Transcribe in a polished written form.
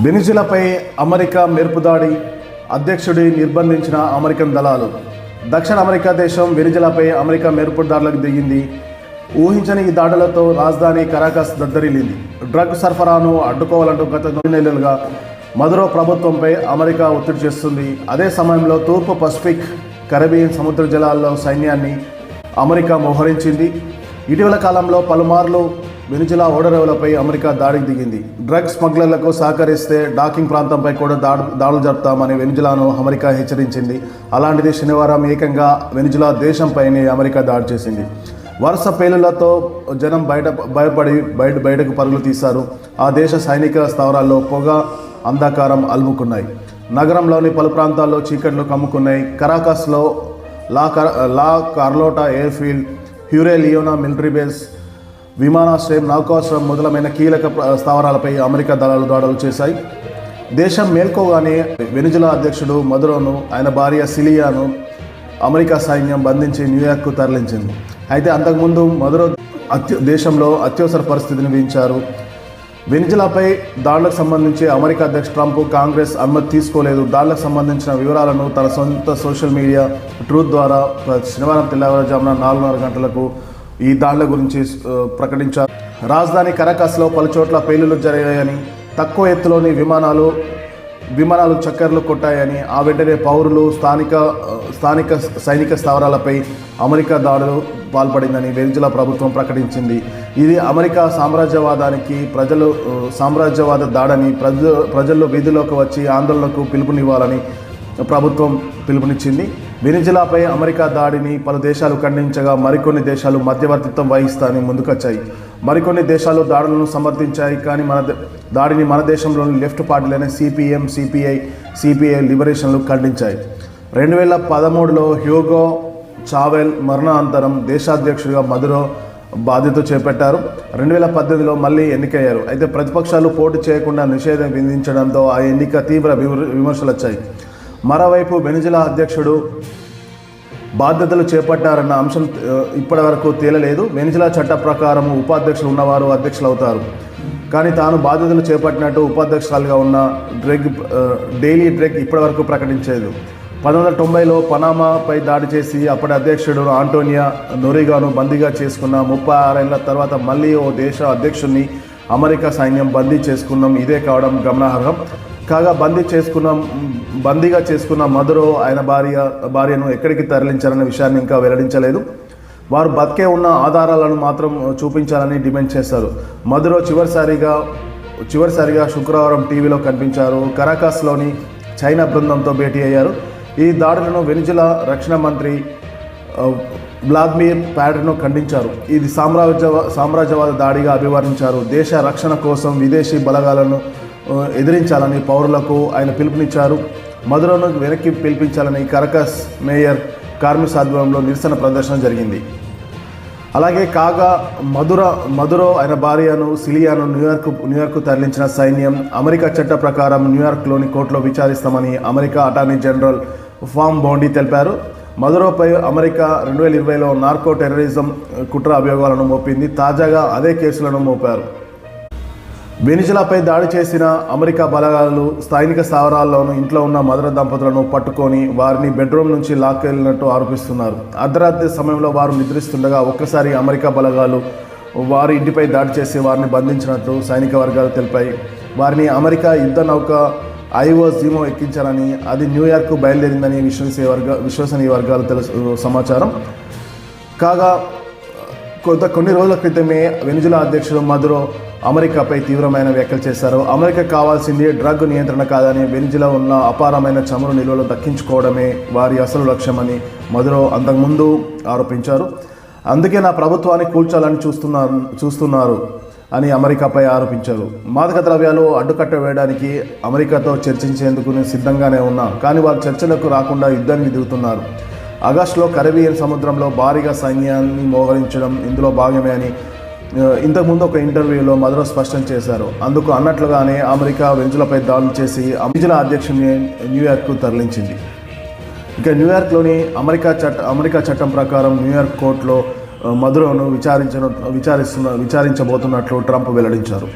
వెనిజులాపై America మెరుపుదాడి, అధ్యక్షుడి నిర్బంధించిన American దళాలు. దక్షిణ అమెరికా దేశం వెనిజులాపై అమెరికా మెరుపుదాడులకు దిగింది. ఊహించని ఈ దాడులతో రాజధాని కరాకస్ దద్దరిల్లింది. డ్రగ్ సరఫరాను అడ్డుకోవాలంటూ గత 9 నెలలుగా మదురో ప్రభుత్వంపై అమెరికా ఒత్తిడి చేస్తుంది. అదే సమయంలో తూర్పు పసిఫిక్, కరేబియన్ సముద్ర జలాల్లో సైన్యాన్ని అమెరికా మోహరించింది. ఇటీవల కాలంలో పలుమార్లు వెనిజులా ఓడరేవులపై అమెరికా దాడికి దిగింది. డ్రగ్ స్మగ్లర్లకు సహకరిస్తే డాకింగ్ ప్రాంతంపై కూడా దాడులు జరుపుతామని వెనిజులాను అమెరికా హెచ్చరించింది. అలాంటిది శనివారం ఏకంగా వెనిజులా దేశంపైనే అమెరికా దాడి చేసింది. వరుస పేలుళ్లతో జనం భయపడి బయటకు పరుగులు తీశారు. ఆ దేశ సైనిక స్థావరాల్లో పొగ, అంధకారం అలుముకున్నాయి. నగరంలోని పలు ప్రాంతాల్లో చీకట్లు కమ్ముకున్నాయి. కరాకస్లో లా కార్లోటా ఎయిర్ఫీల్డ్, హ్యూరే లియోనా మిలిటరీ బేస్, విమానాశ్రయం, నౌకాశ్రయం మొదలైన కీలక స్థావరాలపై అమెరికా దళాలు దాడులు చేశాయి. దేశం మేల్కోగానే వెనిజులా అధ్యక్షుడు మదురోను, ఆయన భార్య సిలియాను అమెరికా సైన్యం బంధించి న్యూయార్క్కు తరలించింది. అయితే అంతకుముందు మదురో దేశంలో అత్యవసర పరిస్థితిని విధించారు. వెనిజులాపై దాడులకు సంబంధించి అమెరికా అధ్యక్షుడు ట్రంప్ కాంగ్రెస్ అనుమతి తీసుకోలేదు. దాడులకు సంబంధించిన వివరాలను తన సొంత సోషల్ మీడియా ట్రూత్ ద్వారా శనివారం తెల్లవారుజామున 4:30 గంటలకు ఈ దాడుల గురించి ప్రకటించారు. రాజధాని కరాకస్లో పలుచోట్ల పేలుళ్లు జరిగాయని, తక్కువ ఎత్తులోని విమానాలు చక్కర్లు కొట్టాయని, ఆ వెంటనే పౌరులు, స్థానిక సైనిక స్థావరాలపై అమెరికా దాడులు పాల్పడిందని వెనిజులా ప్రభుత్వం ప్రకటించింది. ఇది అమెరికా సామ్రాజ్యవాద దాడని, ప్రజల్లో వీధిలోకి వచ్చి ఆందోళనకు పిలుపునివ్వాలని ప్రభుత్వం పిలుపునిచ్చింది. వెనిజులాపై అమెరికా దాడిని పలు దేశాలు ఖండించగా మరికొన్ని దేశాలు మధ్యవర్తిత్వం వహిస్తాయని ముందుకొచ్చాయి. మరికొన్ని దేశాలు దాడులను సమర్థించాయి. కానీ దాడిని మన దేశంలోని left పార్టీలైన CPM, CPI లిబరేషన్లు ఖండించాయి. 2013లో Hugo chawal మరణానంతరం దేశాధ్యక్షుడిగా మదురో బాధ్యత చేపట్టారు. 2018లో మళ్ళీ ఎన్నికయ్యారు. అయితే ప్రతిపక్షాలు పోటీ చేయకుండా నిషేధం విధించడంతో ఆ ఎన్నిక తీవ్ర విమర్శలు వచ్చాయి. మరోవైపు వెనిజులా అధ్యక్షుడు బాధ్యతలు చేపట్టారన్న అంశం ఇప్పటివరకు తేలలేదు. వెనిజులా చట్ట ప్రకారం ఉపాధ్యక్షులు ఉన్నవారు అధ్యక్షులు అవుతారు. కానీ తాను బాధ్యతలు చేపట్టినట్టు ఉపాధ్యక్షురాలుగా ఉన్న డెయిలీ డ్రెగ్ ఇప్పటివరకు ప్రకటించలేదు. 1990లో పనామాపై దాడి చేసి అప్పటి అధ్యక్షుడు ఆంటోనియో నోరిగాను బందీగా చేసుకున్న 36 ఏళ్ల తర్వాత మళ్ళీ ఓ దేశ అధ్యక్షుడిని అమెరికా సైన్యం బందీ చేసుకున్నాం. ఇదే కావడం గమనార్హం. కాగా బందీగా చేసుకున్న మదురో ఆయన భార్యను ఎక్కడికి తరలించారనే విషయాన్ని ఇంకా వెల్లడించలేదు. వారు బతికే ఉన్న ఆధారాలను మాత్రం చూపించాలని డిమాండ్ చేశారు. మదురో చివరిసారిగా శుక్రవారం టీవీలో కనిపించారు. కరాకస్లోని చైనా బృందంతో భేటీ అయ్యారు. ఈ దాడులను వెనిజులా రక్షణ మంత్రి వ్లాదిమిర్ పాడెర్ను ఖండించారు. ఇది సామ్రాజ్యవాద దాడిగా అభివర్ణించారు. దేశ రక్షణ కోసం విదేశీ బలగాలను ఎదిరించాలని పౌరులకు ఆయన పిలుపునిచ్చారు. మదురోను వెనక్కి పిలిపించాలని కరాకస్ మేయర్ కార్మిస్ ఆధ్వర్యంలో నిరసన ప్రదర్శన జరిగింది. అలాగే కాగా మదురో ఆయన భార్యను సిలియాను న్యూయార్క్ తరలించిన సైన్యం అమెరికా చట్ట ప్రకారం న్యూయార్క్లోని కోర్టులో విచారిస్తామని America attorney general Pam Bondi తెలిపారు. మదురోపై అమెరికా 2020లో నార్కో టెర్రరిజం కుట్ర అభియోగాలను మోపింది. తాజాగా అదే కేసులను మోపారు. వెనిజులాపై దాడి చేసిన అమెరికా బలగాలు స్థానిక స్థావరాల్లోనూ ఇంట్లో ఉన్న మదురో దంపతులను పట్టుకొని వారిని బెడ్రూమ్ నుంచి లాక్కెళ్లినట్టు ఆరోపిస్తున్నారు. అర్ధరాత్రి సమయంలో వారు నిద్రిస్తుండగా ఒక్కసారి అమెరికా బలగాలు వారి ఇంటిపై దాడి చేసి వారిని బంధించినట్లు సైనిక వర్గాలు తెలిపాయి. వారిని అమెరికా యుద్ధ నౌక ఐవో జీమో ఎక్కించారని, అది న్యూయార్క్ బయలుదేరిందని విశ్వసనీయ వర్గాలు సమాచారం. కాగా కొన్ని రోజుల క్రితమే వెనిజులా అధ్యక్షుడు మదురో అమెరికాపై తీవ్రమైన వ్యాఖ్యలు చేశారు. అమెరికా కావాల్సింది డ్రగ్ నియంత్రణ కాదని, వెనిజులా ఉన్న అపారమైన చమురు నిల్వలు దక్కించుకోవడమే వారి అసలు లక్ష్యమని మదురో అంతకుముందు ఆరోపించారు. అందుకే నా ప్రభుత్వాన్ని కూల్చాలని చూస్తున్నారు అని అమెరికాపై ఆరోపించారు. మాదక ద్రవ్యాలు అడ్డుకట్ట వేయడానికి అమెరికాతో చర్చించేందుకు నేను సిద్ధంగానే ఉన్నా, కానీ వారు చర్చలకు రాకుండా యుద్ధానికి దిగుతున్నారు. ఆగస్టులో కరేబియన్ సముద్రంలో భారీగా సైన్యాన్ని మోహరించడం ఇందులో భాగమే అని ఇంతకుముందు ఒక ఇంటర్వ్యూలో మదురో స్పష్టం చేశారు. అందుకు అన్నట్లుగానే అమెరికా వెనిజులాపై దాడులు చేసి వెనిజులా అధ్యక్షుడిని న్యూయార్క్కు తరలించింది. ఇక న్యూయార్క్లోని అమెరికా చట్టం ప్రకారం న్యూయార్క్ కోర్టులో మదురోను విచారించబోతున్నట్లు ట్రంప్ వెల్లడించారు.